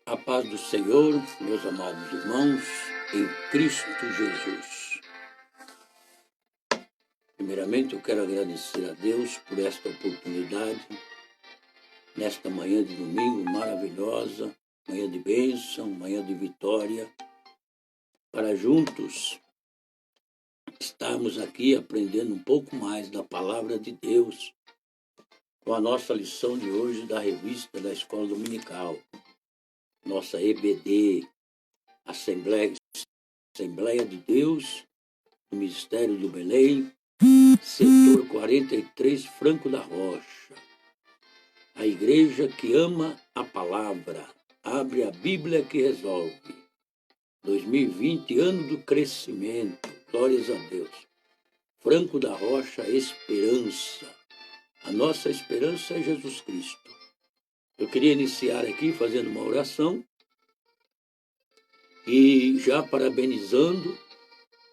A paz do Senhor, meus amados irmãos, em Cristo Jesus. Primeiramente, eu quero agradecer a Deus por esta oportunidade, nesta manhã de domingo maravilhosa, manhã de bênção, manhã de vitória, para juntos estarmos aqui aprendendo um pouco mais da Palavra de Deus, com a nossa lição de hoje da revista da Escola Dominical. Nossa EBD, Assembleia de Deus, do Ministério do Belém, setor 43, Franco da Rocha. A igreja que ama a palavra, abre a Bíblia que resolve. 2020, ano do crescimento, glórias a Deus. Franco da Rocha, esperança. A nossa esperança é Jesus Cristo. Eu queria iniciar aqui fazendo uma oração e já parabenizando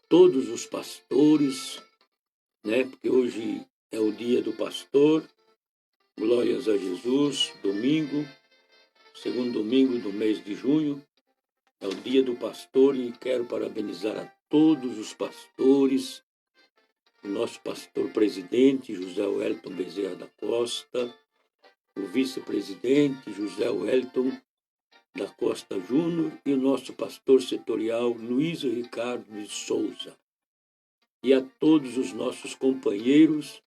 todos os pastores, porque hoje é o dia do pastor, glórias a Jesus, domingo, segundo domingo do mês de junho, é o dia do pastor e quero parabenizar a todos os pastores, o nosso pastor presidente, José Wellington Bezerra da Costa, o vice-presidente, José Wellington da Costa Júnior, e o nosso pastor setorial, Luiz Ricardo de Souza. E a todos os nossos companheiros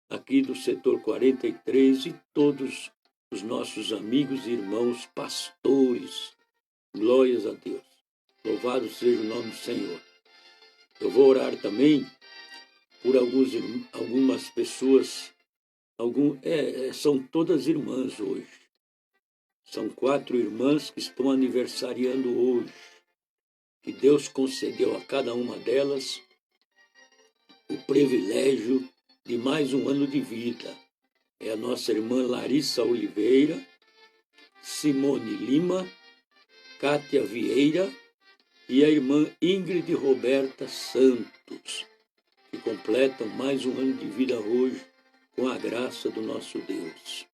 aqui do setor 43 e todos os nossos amigos e irmãos pastores. Glórias a Deus. Louvado seja o nome do Senhor. Eu vou orar também por algumas pessoas, são todas irmãs hoje. São 4 irmãs que estão aniversariando hoje. Que Deus concedeu a cada uma delas o privilégio de mais um ano de vida. É a nossa irmã Larissa Oliveira, Simone Lima, Cátia Vieira e a irmã Ingrid Roberta Santos, que completam mais um ano de vida hoje com a graça do nosso Deus.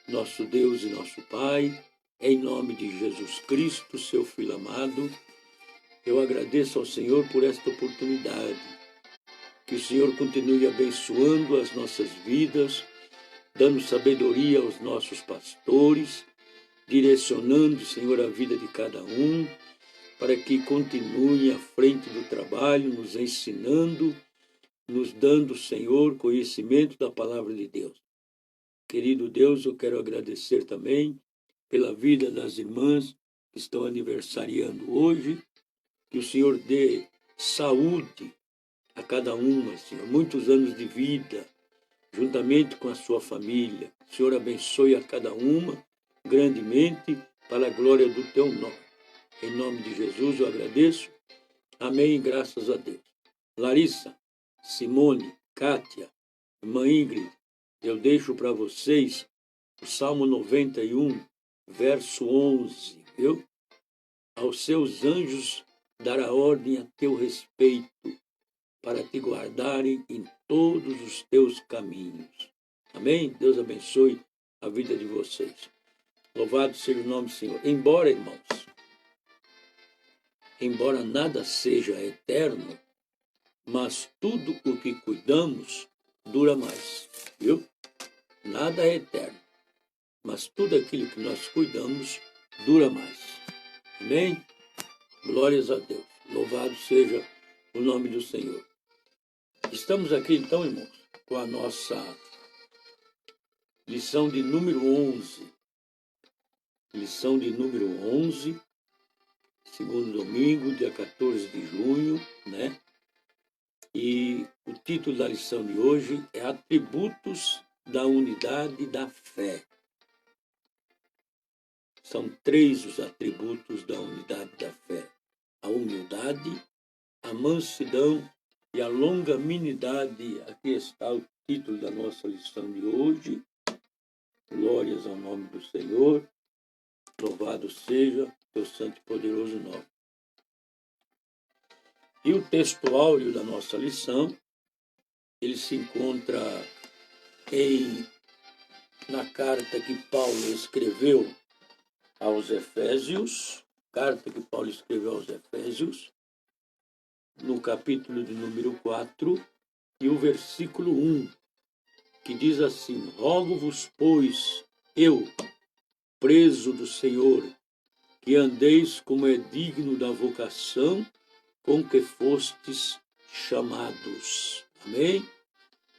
Nosso Deus e nosso Pai, em nome de Jesus Cristo, seu Filho amado, eu agradeço ao Senhor por esta oportunidade. Que o Senhor continue abençoando as nossas vidas, dando sabedoria aos nossos pastores, direcionando, Senhor, a vida de cada um, para que continue à frente do trabalho, nos ensinando, nos dando, Senhor, conhecimento da palavra de Deus. Querido Deus, eu quero agradecer também pela vida das irmãs que estão aniversariando hoje, que o Senhor dê saúde a cada uma, Senhor, muitos anos de vida, juntamente com a sua família. O Senhor abençoe a cada uma grandemente para a glória do teu nome. Em nome de Jesus eu agradeço. Amém, graças a Deus. Larissa, Simone, Cátia, irmã Ingrid, eu deixo para vocês o Salmo 91, verso 11, viu? Aos seus anjos dará ordem a teu respeito, para te guardarem em todos os teus caminhos. Amém? Deus abençoe a vida de vocês. Louvado seja o nome do Senhor. Embora, irmãos, nada seja eterno, mas tudo o que cuidamos dura mais, viu? Nada é eterno, mas tudo aquilo que nós cuidamos dura mais. Amém? Glórias a Deus. Louvado seja o nome do Senhor. Estamos aqui então, irmãos, com a nossa lição de número 11. Lição de número 11, segundo domingo, dia 14 de junho, E o título da lição de hoje é Atributos da Unidade da Fé. São 3 os atributos da unidade da fé: a humildade, a mansidão e a longanimidade. Aqui está o título da nossa lição de hoje. Glórias ao nome do Senhor. Louvado seja teu santo e poderoso nome. E o texto áureo da nossa lição, ele se encontra na carta que Paulo escreveu aos Efésios, carta que Paulo escreveu aos Efésios, no capítulo de número 4, e o versículo 1, que diz assim: Rogo-vos, pois, eu, preso do Senhor, que andeis como é digno da vocação com que fostes chamados. Amém?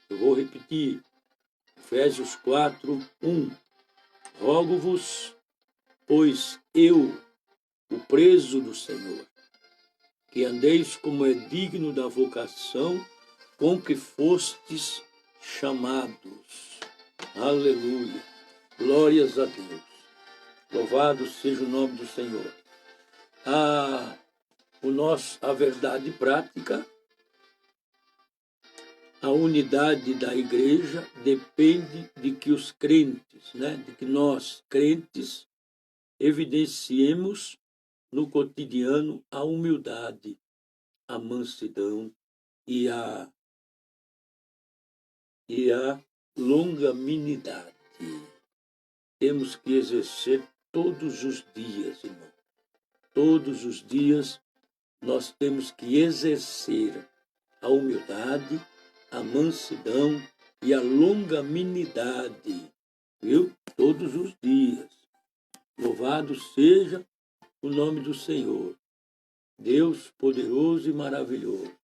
Eu vou repetir. Efésios 4, 1. Rogo-vos, pois eu, o preso do Senhor, que andeis como é digno da vocação com que fostes chamados. Aleluia. Glórias a Deus. Louvado seja o nome do Senhor. A verdade prática, a unidade da igreja depende de que os crentes, de que nós, crentes, evidenciemos no cotidiano a humildade, a mansidão e a longanimidade. Temos que exercer todos os dias, irmão. Todos os dias nós temos que exercer a humildade, a mansidão e a longanimidade, viu? Todos os dias. Louvado seja o nome do Senhor, Deus poderoso e maravilhoso.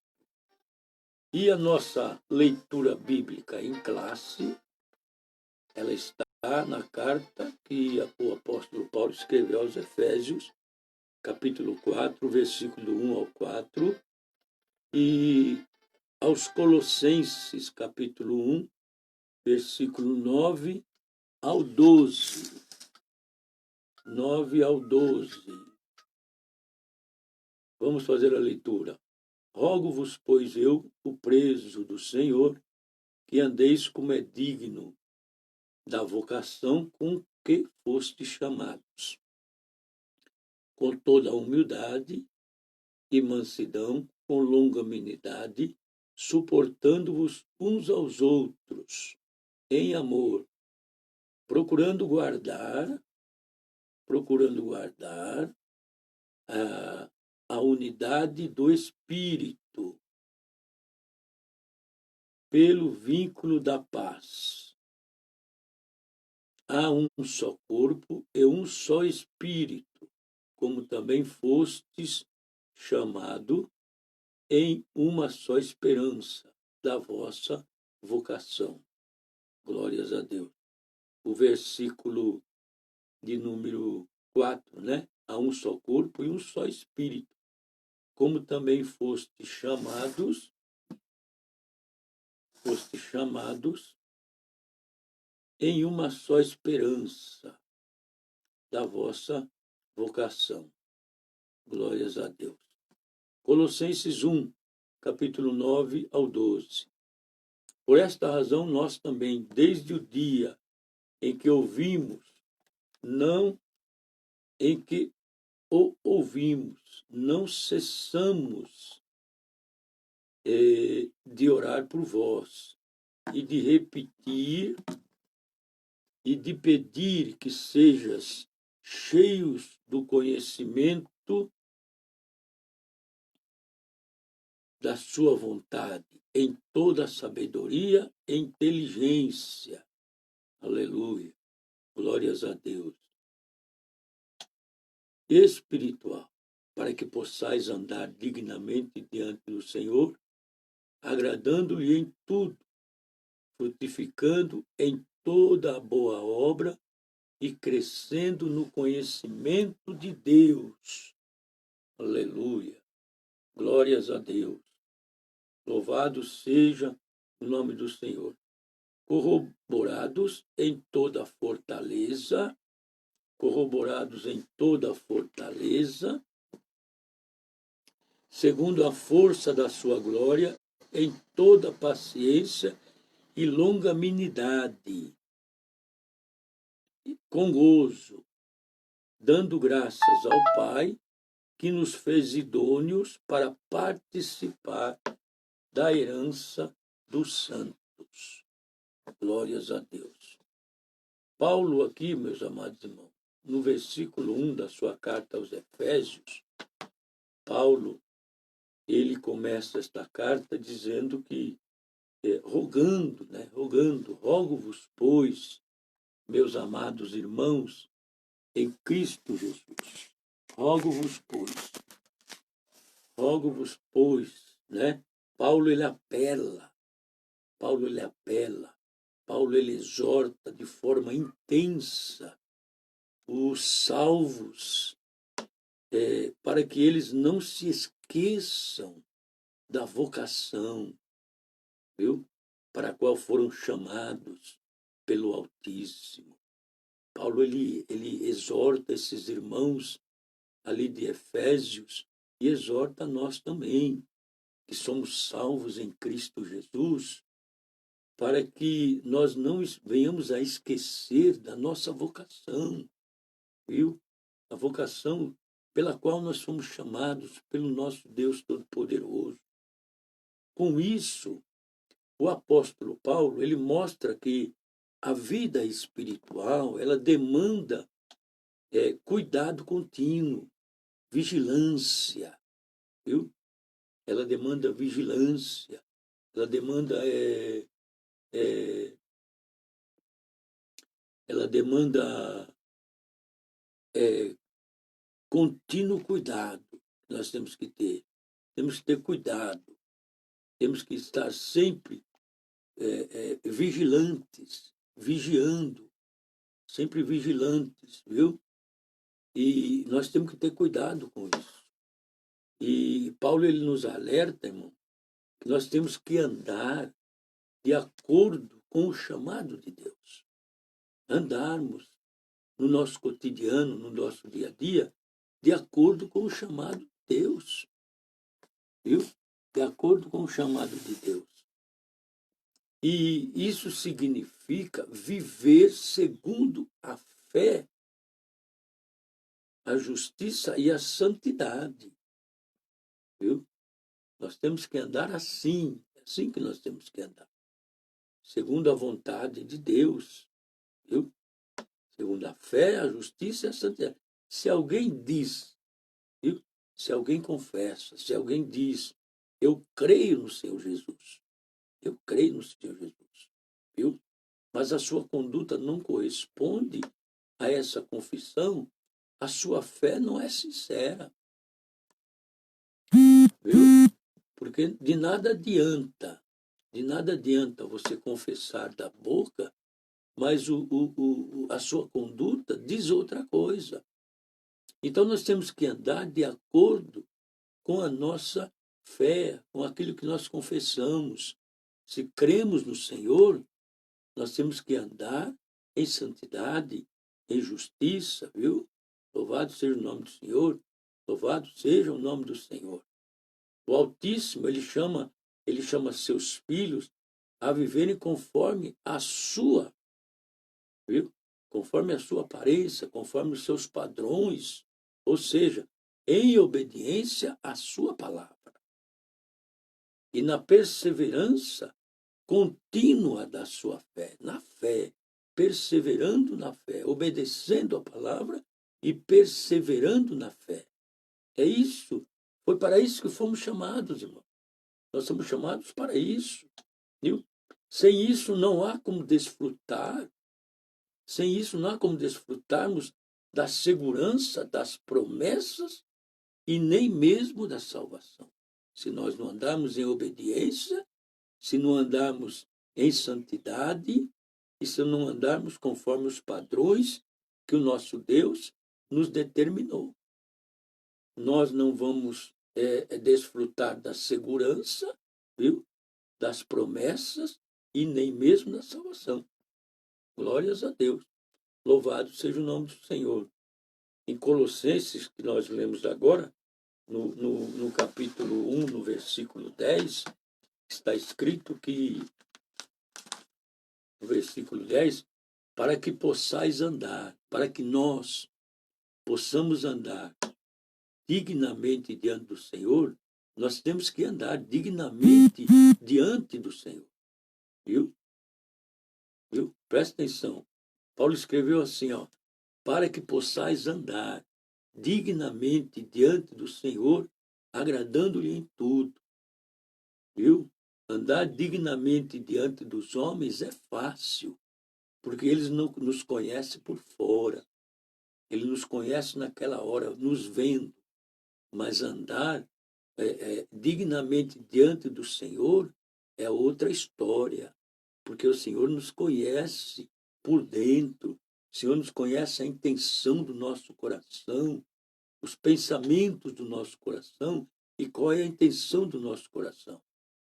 E a nossa leitura bíblica em classe, ela está na carta que o apóstolo Paulo escreveu aos Efésios, capítulo 4, versículo 1 ao 4, e aos Colossenses, capítulo 1, versículo 9 ao 12. 9 ao 12. Vamos fazer a leitura. Rogo-vos, pois eu, o preso do Senhor, que andeis como é digno da vocação com que fostes chamados, com toda a humildade e mansidão, com longanimidade, suportando-vos uns aos outros, em amor, procurando guardar a unidade do Espírito, pelo vínculo da paz. Há um só corpo e um só Espírito, como também fostes chamado em uma só esperança da vossa vocação. Glórias a Deus. O versículo de número 4, Há um só corpo e um só Espírito, como também fostes chamados em uma só esperança da vossa vocação. Glórias a Deus. Colossenses 1, capítulo 9 ao 12. Por esta razão, nós também, desde o dia em que ouvimos, não cessamos de orar por vós e de repetir e de pedir que sejas cheios do conhecimento da sua vontade, em toda a sabedoria e inteligência. Aleluia. Glórias a Deus. Espiritual, para que possais andar dignamente diante do Senhor, agradando-lhe em tudo, frutificando em toda a boa obra e crescendo no conhecimento de Deus. Aleluia. Glórias a Deus. Louvado seja o nome do Senhor. Corroborados em toda fortaleza, segundo a força da sua glória, em toda paciência e longanimidade, com gozo, dando graças ao Pai, que nos fez idôneos para participar da herança dos santos. Glórias a Deus. Paulo aqui, meus amados irmãos, no versículo 1 da sua carta aos Efésios, Paulo, ele começa esta carta dizendo que, rogando, rogo-vos, pois, meus amados irmãos, em Cristo Jesus, rogo-vos, pois, né? Paulo ele apela, Paulo ele exorta de forma intensa os salvos, para que eles não se esqueçam da vocação, viu? Para a qual foram chamados pelo Altíssimo. Paulo ele exorta esses irmãos ali de Efésios e exorta a nós também, que somos salvos em Cristo Jesus, para que nós não venhamos a esquecer da nossa vocação, viu? A vocação pela qual nós fomos chamados pelo nosso Deus Todo-Poderoso. Com isso, o apóstolo Paulo, ele mostra que a vida espiritual, ela demanda cuidado contínuo, vigilância, viu? Ela demanda vigilância, ela demanda contínuo cuidado. Nós temos que ter cuidado, temos que estar sempre vigilantes, vigiando, sempre vigilantes, viu? E nós temos que ter cuidado com isso. E Paulo ele nos alerta, irmão, que nós temos que andar de acordo com o chamado de Deus. Andarmos no nosso cotidiano, no nosso dia a dia, de acordo com o chamado de Deus. Viu? De acordo com o chamado de Deus. E isso significa viver segundo a fé, a justiça e a santidade. Viu? Nós temos que andar assim, é assim que nós temos que andar. Segundo a vontade de Deus. Viu? Segundo a fé, a justiça e a santidade. Se alguém diz, viu? Se alguém confessa, se alguém diz, eu creio no Senhor Jesus, eu creio no Senhor Jesus, viu? Mas a sua conduta não corresponde a essa confissão, a sua fé não é sincera, viu? Porque de nada adianta você confessar da boca, mas a sua conduta diz outra coisa. Então nós temos que andar de acordo com a nossa fé, com aquilo que nós confessamos. Se cremos no Senhor, nós temos que andar em santidade, em justiça, viu? Louvado seja o nome do Senhor, louvado seja o nome do Senhor. O Altíssimo, ele chama seus filhos a viverem conforme a sua, viu? Conforme a sua aparência, conforme os seus padrões, ou seja, em obediência à sua palavra. E na perseverança contínua da sua fé, na fé, perseverando na fé, obedecendo a palavra e perseverando na fé. É isso. Foi para isso que fomos chamados, irmão. Nós somos chamados para isso. Viu? Sem isso não há como desfrutar. Sem isso não há como desfrutarmos da segurança, das promessas e nem mesmo da salvação. Se nós não andarmos em obediência, se não andarmos em santidade e se não andarmos conforme os padrões que o nosso Deus nos determinou. Nós não vamos desfrutar da segurança, viu? Das promessas e nem mesmo da salvação. Glórias a Deus. Louvado seja o nome do Senhor. Em Colossenses, que nós lemos agora, no capítulo 1, no versículo 10, está escrito que, no versículo 10, para que possais andar, para que nós possamos andar dignamente diante do Senhor, nós temos que andar dignamente diante do Senhor. Viu? Presta atenção. Paulo escreveu assim, para que possais andar dignamente diante do Senhor, agradando-lhe em tudo. Viu? Andar dignamente diante dos homens é fácil, porque eles não nos conhecem por fora. Ele nos conhece naquela hora, nos vendo. Mas andar dignamente diante do Senhor é outra história, porque o Senhor nos conhece por dentro, o Senhor nos conhece a intenção do nosso coração, os pensamentos do nosso coração e qual é a intenção do nosso coração.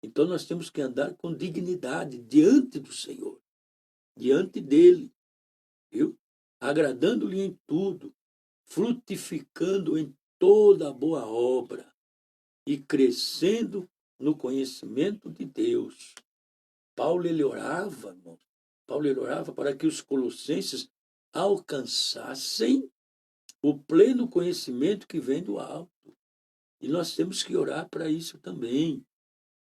Então nós temos que andar com dignidade diante do Senhor, diante dele, viu? Agradando-lhe em tudo, frutificando em toda boa obra e crescendo no conhecimento de Deus. Paulo ele orava, irmão. Paulo ele orava para que os colossenses alcançassem o pleno conhecimento que vem do alto. E nós temos que orar para isso também,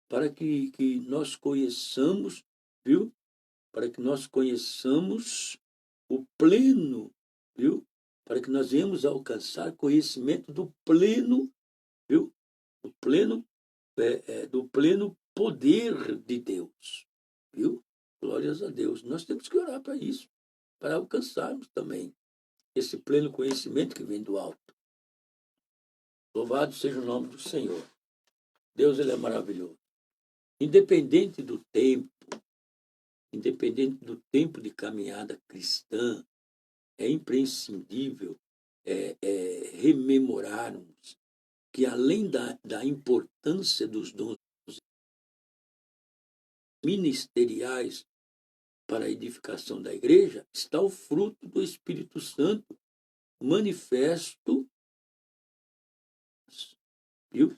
para que nós conheçamos, viu? Para que nós conheçamos o pleno, viu? Para que nós venhamos a alcançar conhecimento do pleno, viu? Do pleno poder de Deus, viu? Glórias a Deus. Nós temos que orar para isso, para alcançarmos também esse pleno conhecimento que vem do alto. Louvado seja o nome do Senhor. Deus, ele é maravilhoso. Independente do tempo de caminhada cristã, é imprescindível rememorarmos que, além da importância dos dons ministeriais para a edificação da igreja, está o fruto do Espírito Santo manifesto, viu?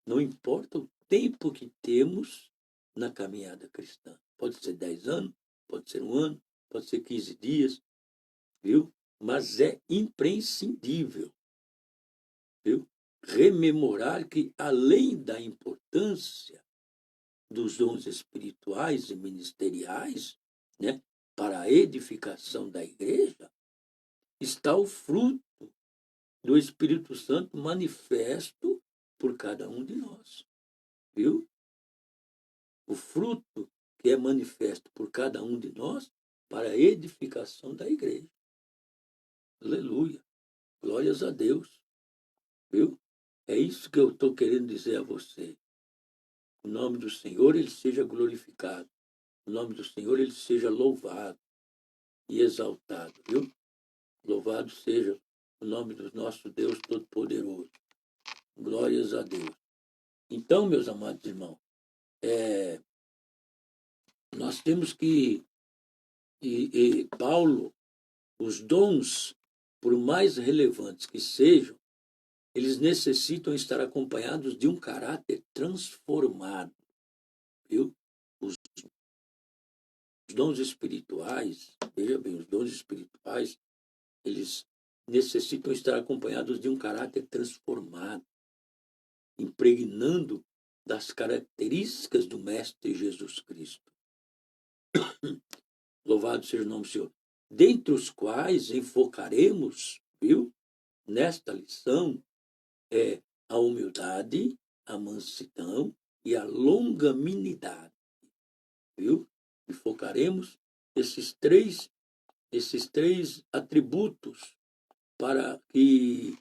Não importa o tempo que temos na caminhada cristã. Pode ser 10 anos, pode ser 1 ano, pode ser 15 dias, viu? Mas é imprescindível, viu? Rememorar que, além da importância dos dons espirituais e ministeriais, né, para a edificação da igreja, está o fruto do Espírito Santo manifesto por cada um de nós, viu? O fruto que é manifesto por cada um de nós para a edificação da igreja. Aleluia. Glórias a Deus. Viu? É isso que eu estou querendo dizer a você. O nome do Senhor, ele seja glorificado. O nome do Senhor, ele seja louvado e exaltado, viu? Louvado seja o nome do nosso Deus Todo-Poderoso. Glórias a Deus. Então, meus amados irmãos, nós temos que, Paulo, os dons, por mais relevantes que sejam, eles necessitam estar acompanhados de um caráter transformado, viu? Os dons espirituais, veja bem, os dons espirituais, eles necessitam estar acompanhados de um caráter transformado, impregnando das características do Mestre Jesus Cristo. Louvado seja o nome do Senhor. Dentre os quais enfocaremos, viu, nesta lição, a humildade, a mansidão e a longanimidade, viu? Enfocaremos esses três atributos para que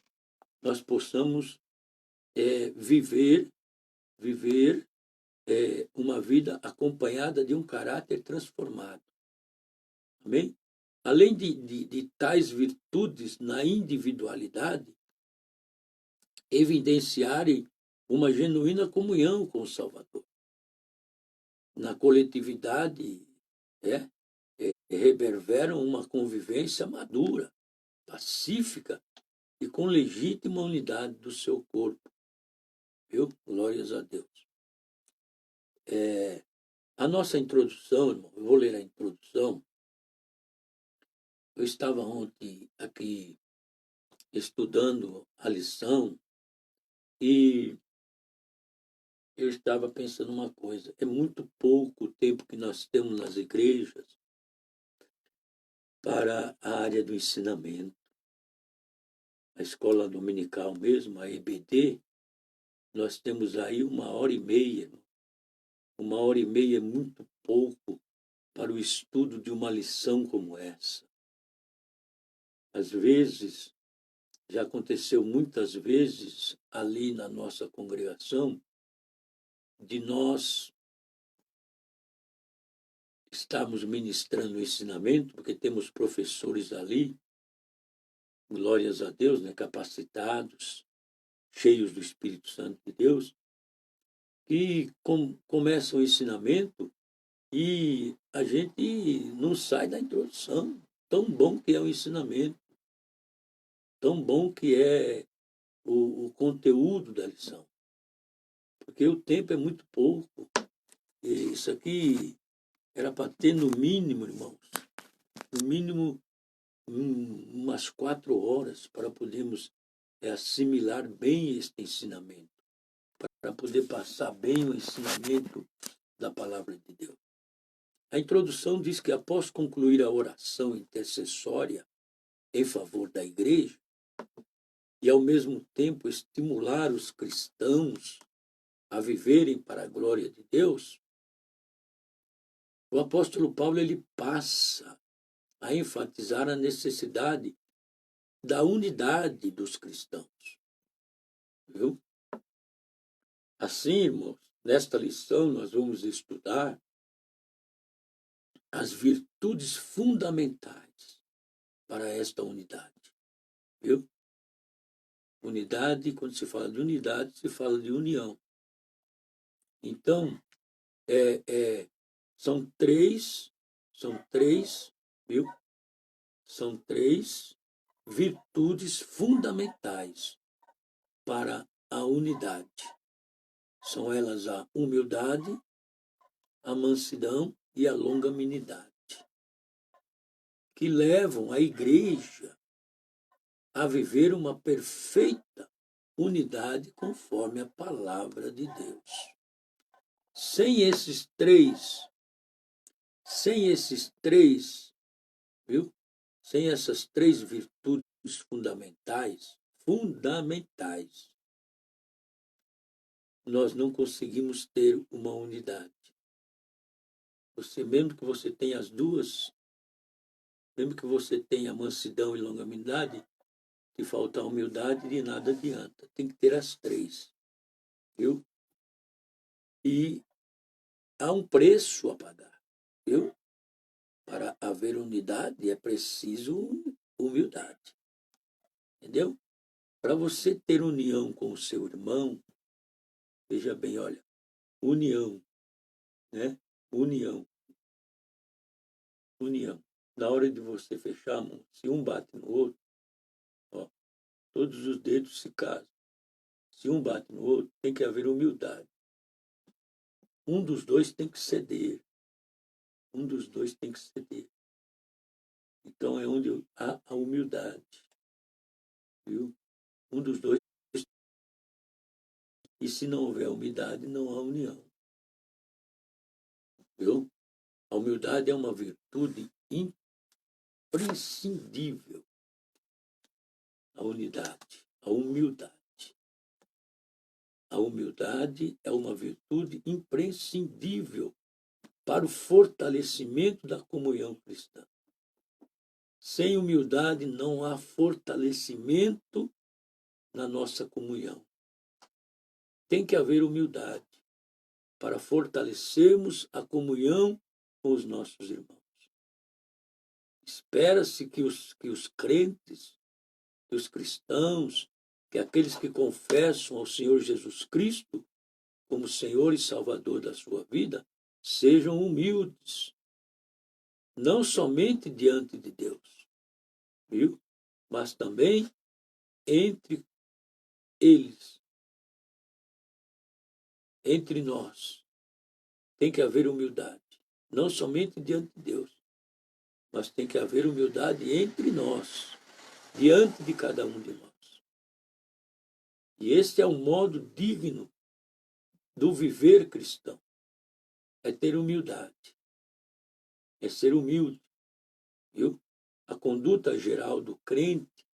nós possamos viver uma vida acompanhada de um caráter transformado. Amém? Além de tais virtudes na individualidade, evidenciarem uma genuína comunhão com o Salvador. Na coletividade, reverberam uma convivência madura, pacífica e com legítima unidade do seu corpo. Viu? Glórias a Deus. A nossa introdução, irmão, eu vou ler a introdução. Eu estava ontem aqui estudando a lição e eu estava pensando uma coisa. É muito pouco o tempo que nós temos nas igrejas para a área do ensinamento. a escola dominical mesmo, a EBD, nós temos aí 1h30. 1h30 é muito pouco para o estudo de uma lição como essa. Às vezes, já aconteceu muitas vezes ali na nossa congregação, de nós estarmos ministrando o ensinamento, porque temos professores ali, glórias a Deus, né, capacitados, cheios do Espírito Santo de Deus, que começam o ensinamento e a gente não sai da introdução. Tão bom que é o ensinamento, tão bom que é o conteúdo da lição. Porque o tempo é muito pouco. E isso aqui era para ter no mínimo, irmãos, no mínimo umas 4 horas para podermos assimilar bem este ensinamento, para poder passar bem o ensinamento da palavra de Deus. A introdução diz que após concluir a oração intercessória em favor da igreja e ao mesmo tempo estimular os cristãos a viverem para a glória de Deus, o apóstolo Paulo ele passa a enfatizar a necessidade da unidade dos cristãos. Viu? Assim, irmãos, nesta lição nós vamos estudar as virtudes fundamentais para esta unidade. Viu? Unidade, quando se fala de unidade, se fala de união. Então, são três, viu? São 3 virtudes fundamentais para a unidade. São elas a humildade, a mansidão e a longanimidade, que levam a igreja a viver uma perfeita unidade conforme a palavra de Deus. Sem esses três, viu? Sem essas 3 virtudes fundamentais, nós não conseguimos ter uma unidade. Mesmo que você tenha as duas, mesmo que você tenha mansidão e longanimidade, se faltar humildade, de nada adianta. Tem que ter as 3, viu? E há um preço a pagar, viu? Para haver unidade é preciso humildade, entendeu? Para você ter união com o seu irmão, veja bem, olha, união, né? União. Na hora de você fechar a mão, se um bate no outro, ó, todos os dedos se casam. Se um bate no outro, tem que haver humildade. Um dos dois tem que ceder. Então é onde há a humildade, viu? Um dos dois. E se não houver humildade, não há união. Viu? A humildade é uma virtude imprescindível. A unidade, a humildade. A humildade é uma virtude imprescindível para o fortalecimento da comunhão cristã. Sem humildade não há fortalecimento na nossa comunhão. Tem que haver humildade para fortalecermos a comunhão com os nossos irmãos. Espera-se que os crentes, que os cristãos, que aqueles que confessam ao Senhor Jesus Cristo como Senhor e Salvador da sua vida, sejam humildes, não somente diante de Deus, viu? Mas também entre eles, entre nós. Tem que haver humildade, não somente diante de Deus, mas tem que haver humildade entre nós, diante de cada um de nós. E este é o modo digno do viver cristão. É ter humildade, é ser humilde, viu? A conduta geral do crente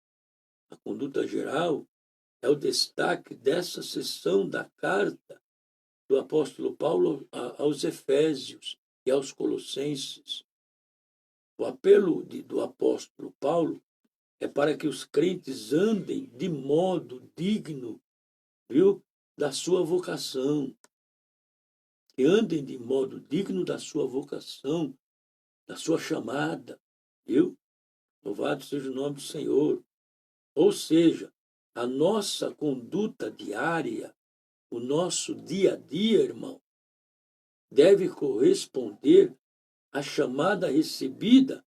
A conduta geral é o destaque dessa seção da carta do apóstolo Paulo aos Efésios e aos Colossenses. O apelo do apóstolo Paulo é para que os crentes andem de modo digno, viu, da sua vocação. Que andem de modo digno da sua vocação, da sua chamada, viu? Louvado seja o nome do Senhor. Ou seja, a nossa conduta diária, o nosso dia a dia, irmão, deve corresponder à chamada recebida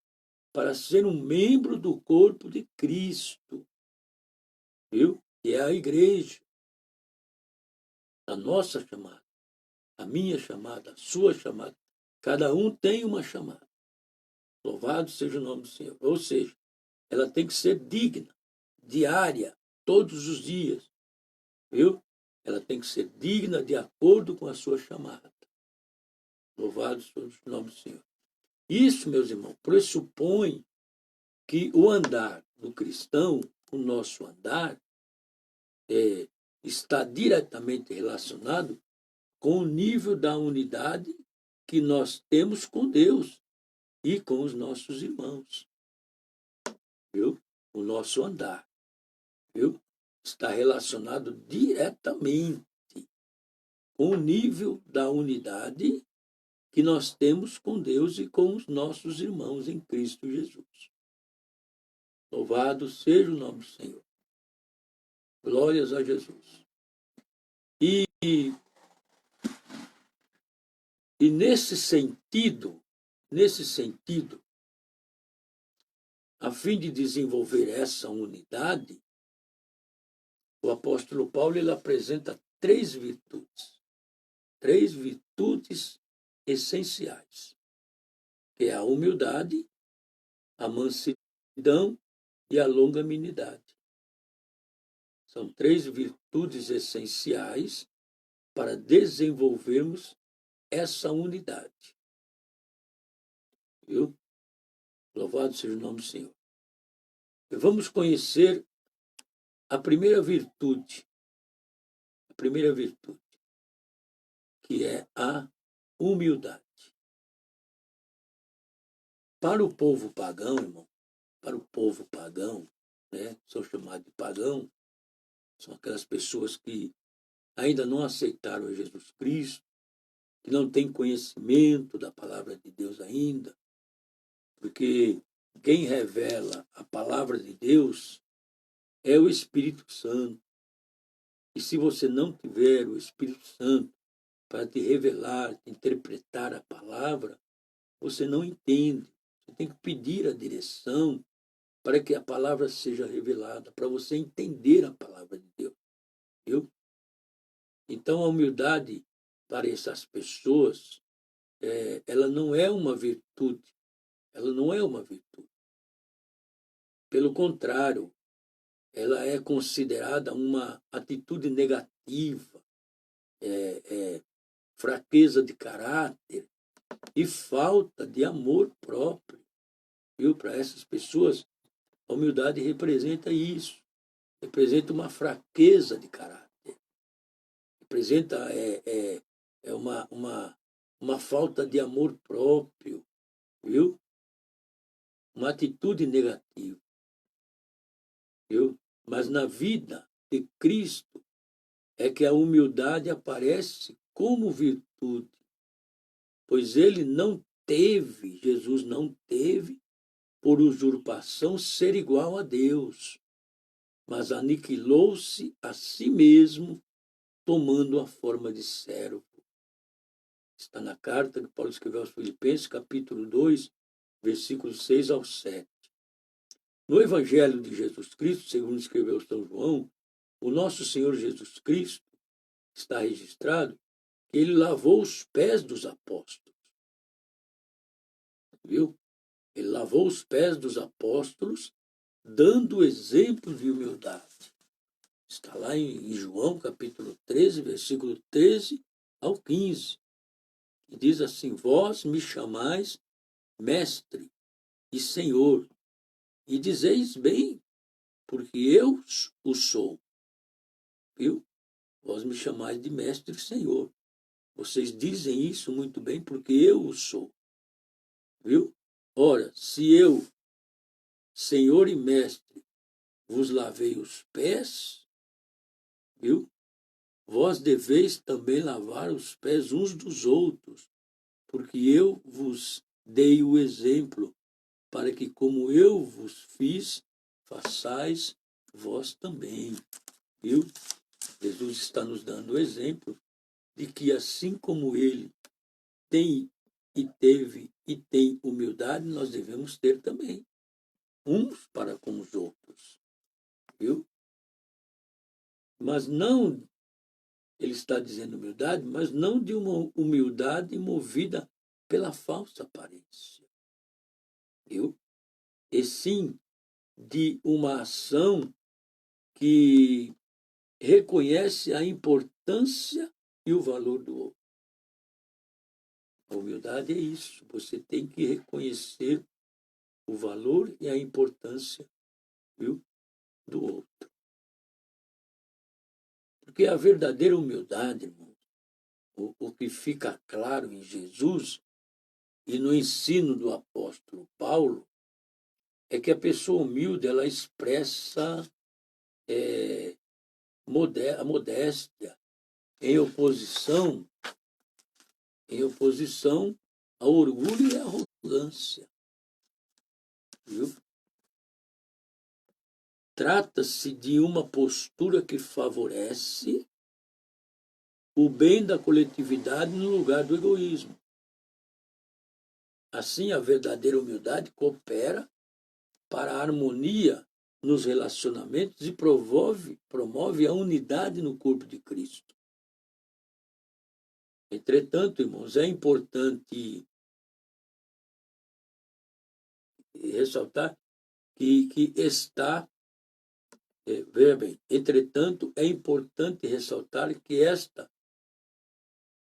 para ser um membro do corpo de Cristo, viu? Que é a igreja. A nossa chamada, a minha chamada, a sua chamada. Cada um tem uma chamada. Louvado seja o nome do Senhor. Ou seja, ela tem que ser digna, diária, todos os dias, viu? Ela tem que ser digna de acordo com a sua chamada. Louvado seja o nome do Senhor. Isso, meus irmãos, pressupõe que o andar do cristão, o nosso andar, está diretamente relacionado com o nível da unidade que nós temos com Deus e com os nossos irmãos. Viu? O nosso andar, viu? Está relacionado diretamente com o nível da unidade que nós temos com Deus e com os nossos irmãos em Cristo Jesus. Louvado seja o nome do Senhor. Glórias a Jesus. E nesse sentido, a fim de desenvolver essa unidade, o apóstolo Paulo ele apresenta três virtudes essenciais, que é a humildade, a mansidão e a longanimidade. São três virtudes essenciais para desenvolvermos essa unidade. Viu? Louvado seja o nome do Senhor. Vamos conhecer a primeira virtude, que é a humildade. Para o povo pagão, irmão, né, são chamados de pagão, são aquelas pessoas que ainda não aceitaram a Jesus Cristo, que não têm conhecimento da palavra de Deus ainda, porque quem revela a palavra de Deus é o Espírito Santo. E se você não tiver o Espírito Santo para te revelar, te interpretar a palavra, você não entende. Você tem que pedir a direção para que a palavra seja revelada, para você entender a palavra de Deus. Viu? Então, a humildade para essas pessoas, ela não é uma virtude. Ela não é uma virtude. Pelo contrário, ela é considerada uma atitude negativa, fraqueza de caráter e falta de amor próprio. Viu? Para essas pessoas, a humildade representa isso. Representa uma fraqueza de caráter. Representa uma falta de amor próprio, viu? Uma atitude negativa, viu? Mas na vida de Cristo é que a humildade aparece como virtude, pois Jesus não teve por usurpação ser igual a Deus, mas aniquilou-se a si mesmo, tomando a forma de servo. Está na carta que Paulo escreveu aos Filipenses, capítulo 2, versículos 6 ao 7. No Evangelho de Jesus Cristo, segundo escreveu São João, o nosso Senhor Jesus Cristo está registrado que ele lavou os pés dos apóstolos. Viu? Ele lavou os pés dos apóstolos, dando exemplo de humildade. Está lá em João, capítulo 13, versículo 13 ao 15. E diz assim: vós me chamais mestre e senhor, e dizeis bem, porque eu o sou. Viu? Vós me chamais de mestre e Senhor. Vocês dizem isso muito bem porque eu o sou. Viu? Ora, se eu, Senhor e Mestre, vos lavei os pés, viu? Vós deveis também lavar os pés uns dos outros, porque eu vos dei o exemplo, para que como eu vos fiz, façais vós também. Viu? Jesus está nos dando o exemplo de que assim como ele tem e teve e tem humildade, nós devemos ter também, uns para com os outros. Viu? Mas não, ele está dizendo humildade, mas não de uma humildade movida pela falsa aparência. Viu? E sim de uma ação que reconhece a importância e o valor do outro. A humildade é isso. Você tem que reconhecer o valor e a importância, viu, do outro. Porque a verdadeira humildade, irmão, o que fica claro em Jesus e no ensino do apóstolo Paulo, é que a pessoa humilde ela expressa a modéstia em oposição ao orgulho e à arrogância. Viu? Trata-se de uma postura que favorece o bem da coletividade no lugar do egoísmo. Assim, a verdadeira humildade coopera para a harmonia nos relacionamentos e promove a unidade no corpo de Cristo. Entretanto, irmãos, é importante ressaltar que está, veja bem, entretanto, é importante ressaltar que esta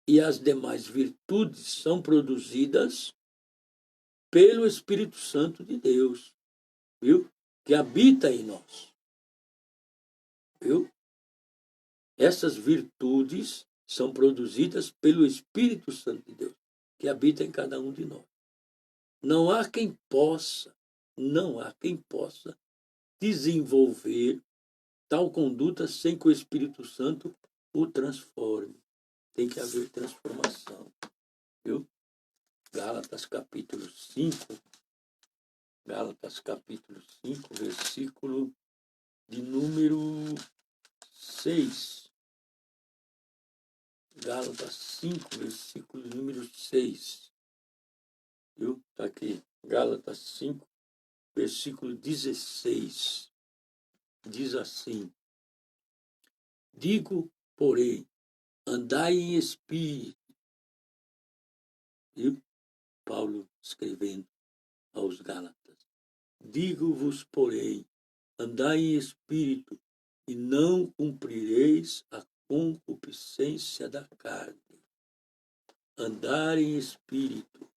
e as demais virtudes são produzidas pelo Espírito Santo de Deus, viu? Que habita em nós, viu? Essas virtudes são produzidas pelo Espírito Santo de Deus, que habita em cada um de nós. Não há quem possa desenvolver tal conduta sem que o Espírito Santo o transforme. Tem que haver transformação, viu? Gálatas capítulo 5, versículo de número 6. Gálatas 5, versículo número 6. Viu? Está aqui. Gálatas 5, versículo 16. Diz assim: digo, porém, andai em espírito. Viu? Paulo escrevendo aos Gálatas. Digo-vos, porém, andai em espírito, e não cumprireis a concupiscência da carne. Andar em espírito.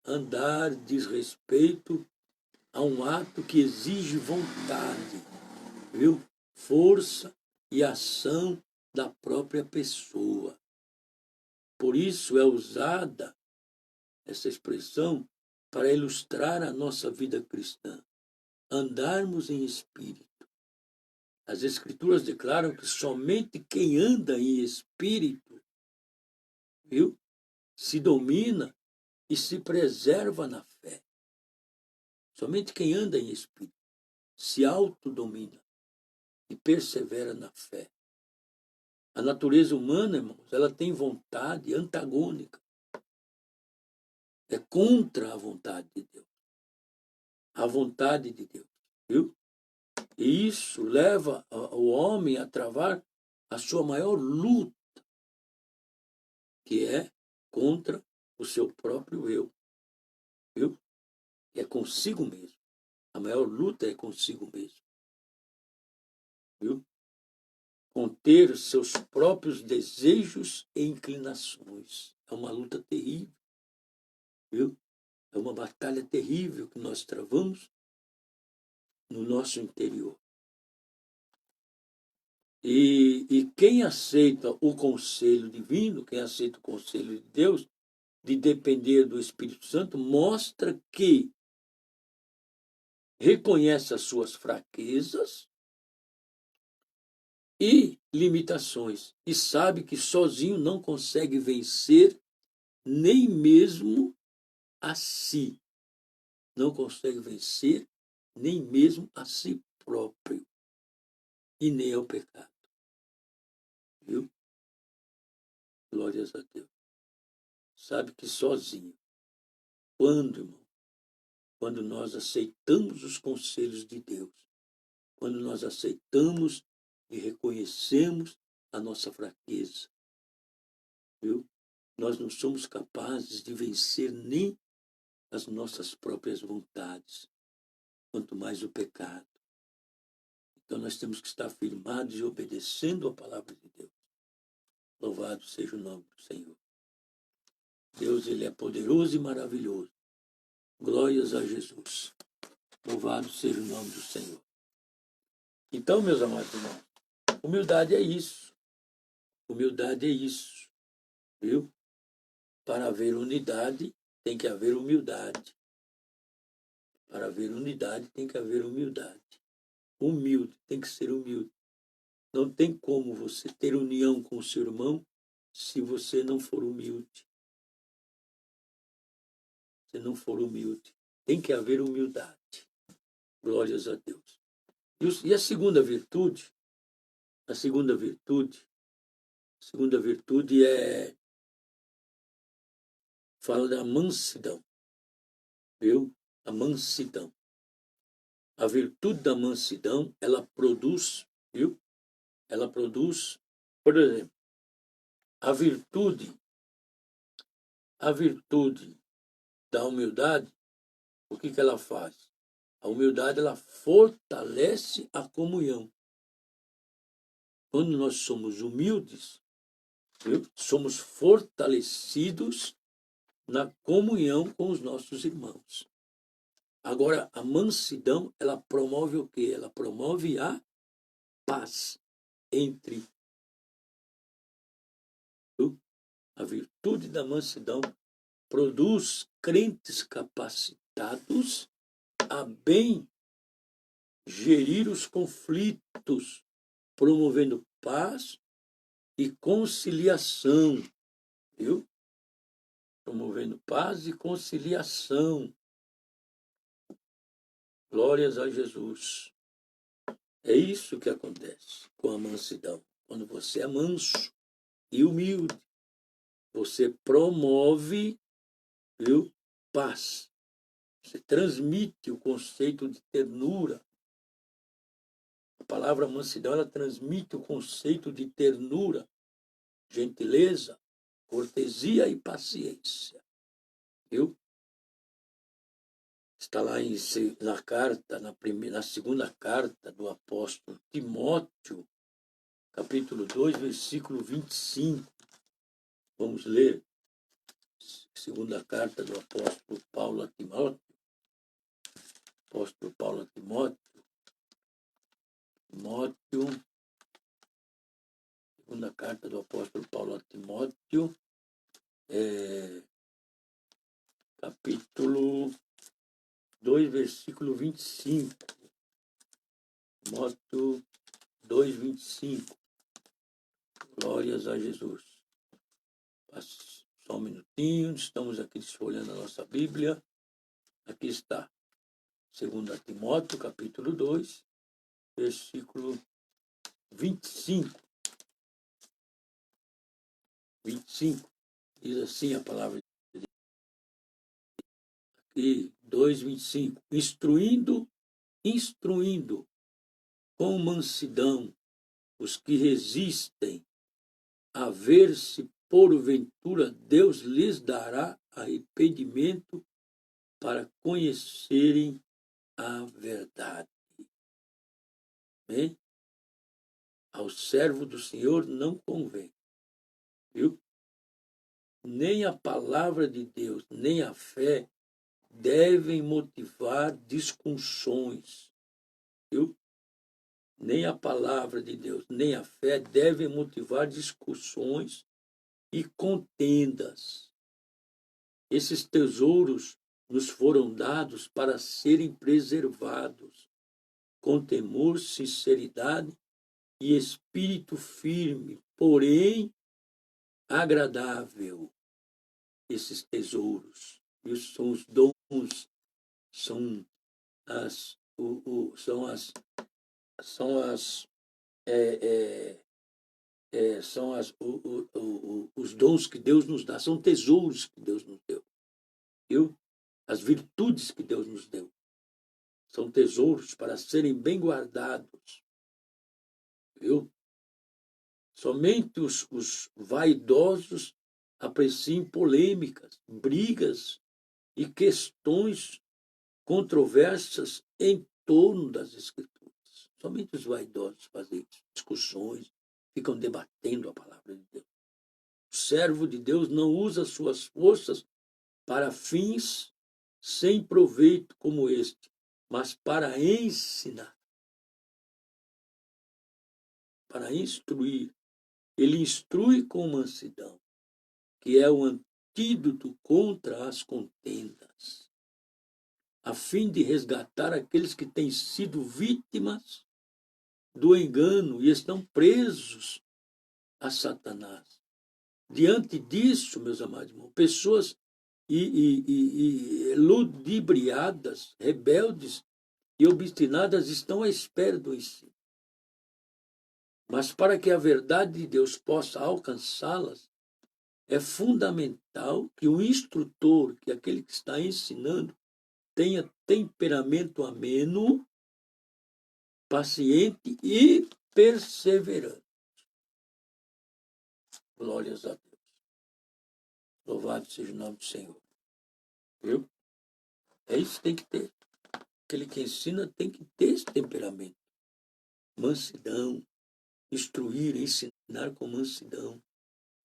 Andar diz respeito a um ato que exige vontade, viu? Força e ação da própria pessoa. Por isso é usada essa expressão para ilustrar a nossa vida cristã. Andarmos em espírito. As Escrituras declaram que somente quem anda em espírito, viu, se domina e se preserva na fé. Somente quem anda em espírito se autodomina e persevera na fé. A natureza humana, irmãos, ela tem vontade antagônica. É contra a vontade de Deus. A vontade de Deus, viu? E isso leva o homem a travar a sua maior luta, que é contra o seu próprio eu, viu? É consigo mesmo. A maior luta é consigo mesmo, viu? Conter os seus próprios desejos e inclinações. É uma luta terrível, viu? É uma batalha terrível que nós travamos no nosso interior. E quem aceita o conselho divino, quem aceita o conselho de Deus, de depender do Espírito Santo, mostra que reconhece as suas fraquezas e limitações, e sabe que sozinho não consegue vencer nem mesmo a si. Não consegue vencer nem mesmo a si próprio e nem ao pecado. Viu? Glórias a Deus. Sabe que sozinho. Quando, irmão? Quando nós aceitamos os conselhos de Deus. Quando nós aceitamos e reconhecemos a nossa fraqueza. Viu? Nós não somos capazes de vencer nem as nossas próprias vontades, quanto mais o pecado. Então nós temos que estar firmados e obedecendo a palavra de Deus. Louvado seja o nome do Senhor. Deus, ele é poderoso e maravilhoso. Glórias a Jesus. Louvado seja o nome do Senhor. Então, meus amados irmãos, humildade é isso. Humildade é isso. Viu? Para haver unidade, tem que haver humildade. Para haver unidade, tem que haver humildade. Humilde, tem que ser humilde. Não tem como você ter união com o seu irmão se você não for humilde. Se não for humilde. Tem que haver humildade. Glórias a Deus. E a segunda virtude? A segunda virtude fala da mansidão. Viu? A mansidão. A virtude da mansidão, ela produz, viu? Ela produz, por exemplo, a virtude da humildade, o que ela faz? A humildade, ela fortalece a comunhão. Quando nós somos humildes, viu? Somos fortalecidos na comunhão com os nossos irmãos. Agora, a mansidão, ela promove o quê? Ela promove a paz entre. A virtude da mansidão produz crentes capacitados a bem gerir os conflitos, promovendo paz e conciliação. Viu? Promovendo paz e conciliação. Glórias a Jesus. É isso que acontece com a mansidão. Quando você é manso e humilde, você promove, viu, paz. Você transmite o conceito de ternura. A palavra mansidão, ela transmite o conceito de ternura, gentileza, cortesia e paciência. Viu? Está lá na carta, na segunda carta do apóstolo Timóteo, capítulo 2, versículo 25. Vamos ler. Segunda carta do apóstolo Paulo a Timóteo. Apóstolo Paulo a Timóteo. Segunda carta do apóstolo Paulo a Timóteo. Capítulo 2, versículo 25. Timóteo 2, 25. Glórias a Jesus. Só um minutinho, estamos aqui desfolhando a nossa Bíblia. Aqui está. 2 Timóteo, capítulo 2, versículo 25. 25. Diz assim a palavra de Deus. Aqui, 2, 25. Instruindo com mansidão os que resistem, a ver se porventura Deus lhes dará arrependimento para conhecerem a verdade. Bem? Ao servo do Senhor não convém. Viu? Nem a palavra de Deus, nem a fé devem motivar discussões. Viu? nem a palavra de Deus, nem a fé devem motivar discussões e contendas. Esses tesouros nos foram dados para serem preservados com temor, sinceridade e espírito firme, porém agradável. Esses tesouros, isso são os dons, são as, são as, são as, são os dons que Deus nos dá, são tesouros que Deus nos deu, viu? As virtudes que Deus nos deu são tesouros para serem bem guardados, viu? Somente os vaidosos apreciem polêmicas, brigas e questões controversas em torno das Escrituras. Somente os vaidosos fazem discussões, ficam debatendo a palavra de Deus. O servo de Deus não usa suas forças para fins sem proveito como este, mas para ensinar, para instruir. Ele instrui com mansidão, que é o antídoto contra as contendas, a fim de resgatar aqueles que têm sido vítimas do engano e estão presos a Satanás. Diante disso, meus amados irmãos, pessoas ludibriadas, rebeldes e obstinadas estão à espera do ensino. Mas para que a verdade de Deus possa alcançá-las, é fundamental que o instrutor, que aquele que está ensinando, tenha temperamento ameno, paciente e perseverante. Glórias a Deus. Louvado seja o nome do Senhor. Viu? É isso que tem que ter. Aquele que ensina tem que ter esse temperamento. Mansidão, instruir, ensinar com mansidão,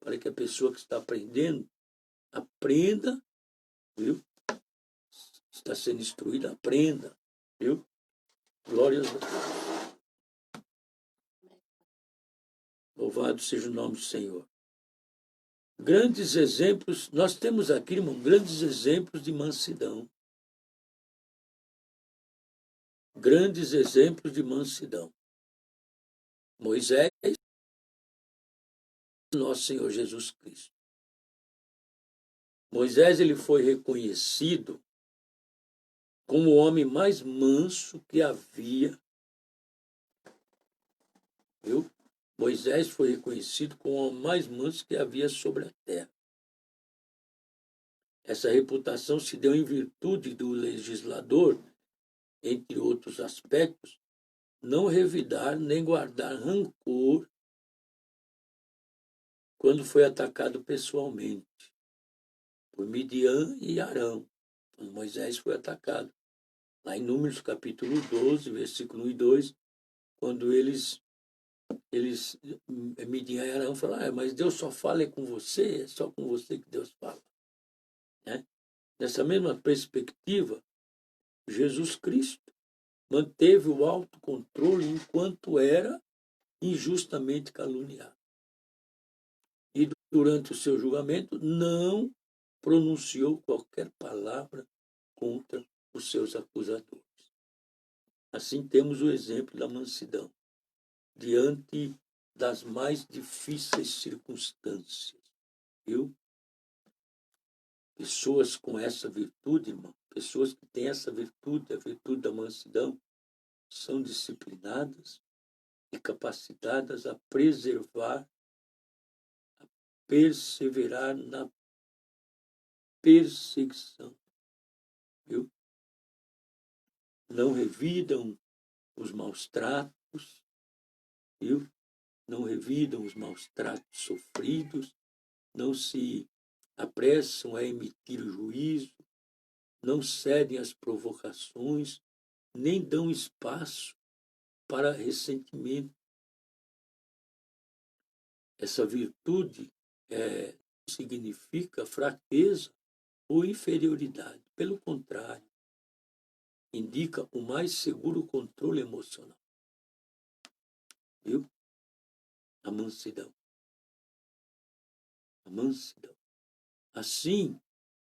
para que a pessoa que está aprendendo, aprenda, viu? Está sendo instruída, aprenda, viu? Glórias a Deus. Louvado seja o nome do Senhor. Grandes exemplos, nós temos aqui, irmão, grandes exemplos de mansidão. Grandes exemplos de mansidão. Moisés, nosso Senhor Jesus Cristo. Moisés, ele foi reconhecido como o homem mais manso que havia, viu? Moisés foi reconhecido como o homem mais manso que havia sobre a terra. Essa reputação se deu em virtude do legislador, entre outros aspectos, não revidar nem guardar rancor quando foi atacado pessoalmente por Midian e Arão, quando Moisés foi atacado. Lá em Números capítulo 12, versículo 1 e 2, quando Midian e Arão falaram, mas Deus só fala com você, é só com você que Deus fala. Né? Nessa mesma perspectiva, Jesus Cristo manteve o autocontrole enquanto era injustamente caluniado. E durante o seu julgamento não pronunciou qualquer palavra contra os seus acusadores. Assim temos o exemplo da mansidão diante das mais difíceis circunstâncias, viu? Pessoas com essa virtude, irmão, pessoas que têm essa virtude, a virtude da mansidão, são disciplinadas e capacitadas a preservar, a perseverar na perseguição, viu? Não revidam os maus tratos, viu? Não revidam os maus tratos sofridos, não se apressam a emitir juízo, não cedem às provocações, nem dão espaço para ressentimento. Essa virtude significa fraqueza ou inferioridade. Pelo contrário, indica o mais seguro controle emocional. viu? A mansidão. A mansidão. Assim,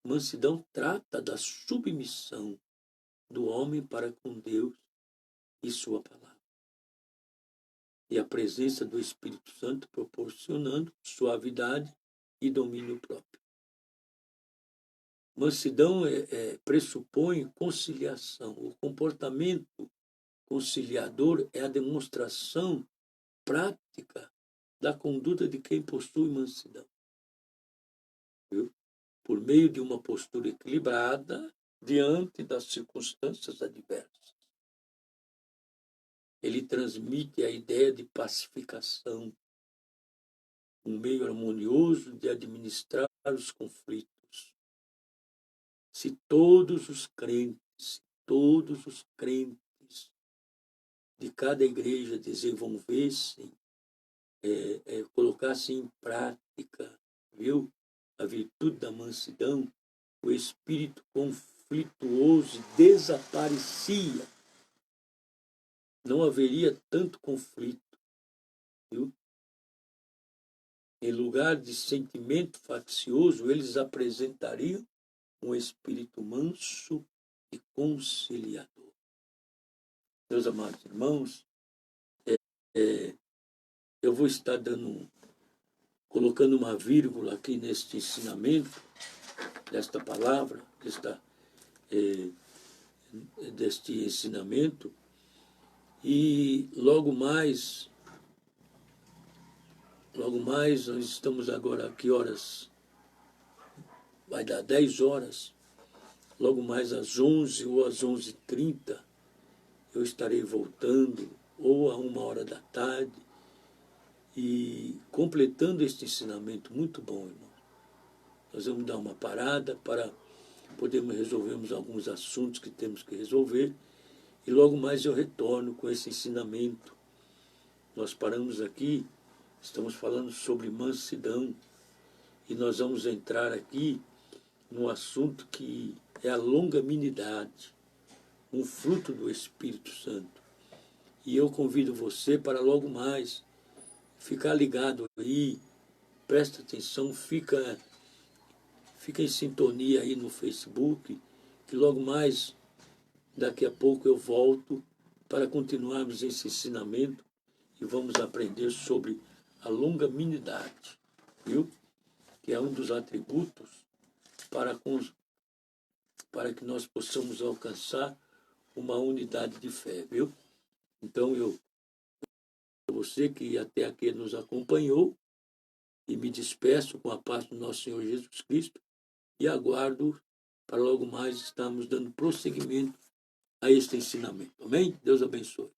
mansidão trata da submissão do homem para com Deus e sua palavra. E a presença do Espírito Santo proporcionando suavidade e domínio próprio. Mansidão pressupõe conciliação. O comportamento conciliador é a demonstração prática da conduta de quem possui mansidão. Viu? Por meio de uma postura equilibrada diante das circunstâncias adversas. Ele transmite a ideia de pacificação, um meio harmonioso de administrar os conflitos. Se todos os crentes de cada igreja desenvolvessem, colocassem em prática, viu, a virtude da mansidão, o espírito conflituoso desaparecia. Não haveria tanto conflito, viu? Em lugar de sentimento faccioso, eles apresentariam um espírito manso e conciliador. Meus amados irmãos, eu vou estar colocando uma vírgula aqui neste ensinamento, desta palavra, deste ensinamento, e logo mais nós estamos agora, que horas? Vai dar 10 horas, logo mais às 11 ou às 11h30, eu estarei voltando, ou a 13h, e completando este ensinamento muito bom, irmão. Nós vamos dar uma parada para podermos resolvermos alguns assuntos que temos que resolver, e logo mais eu retorno com esse ensinamento. Nós paramos aqui, estamos falando sobre mansidão, e nós vamos entrar aqui num assunto que é a longanimidade, um fruto do Espírito Santo. E eu convido você para logo mais ficar ligado aí, presta atenção, fica em sintonia aí no Facebook, que logo mais, daqui a pouco eu volto para continuarmos esse ensinamento e vamos aprender sobre a longanimidade, viu? Que é um dos atributos para que nós possamos alcançar uma unidade de fé, viu? Então, você que até aqui nos acompanhou, e me despeço com a paz do nosso Senhor Jesus Cristo e aguardo para logo mais estarmos dando prosseguimento a este ensinamento. Amém? Deus abençoe.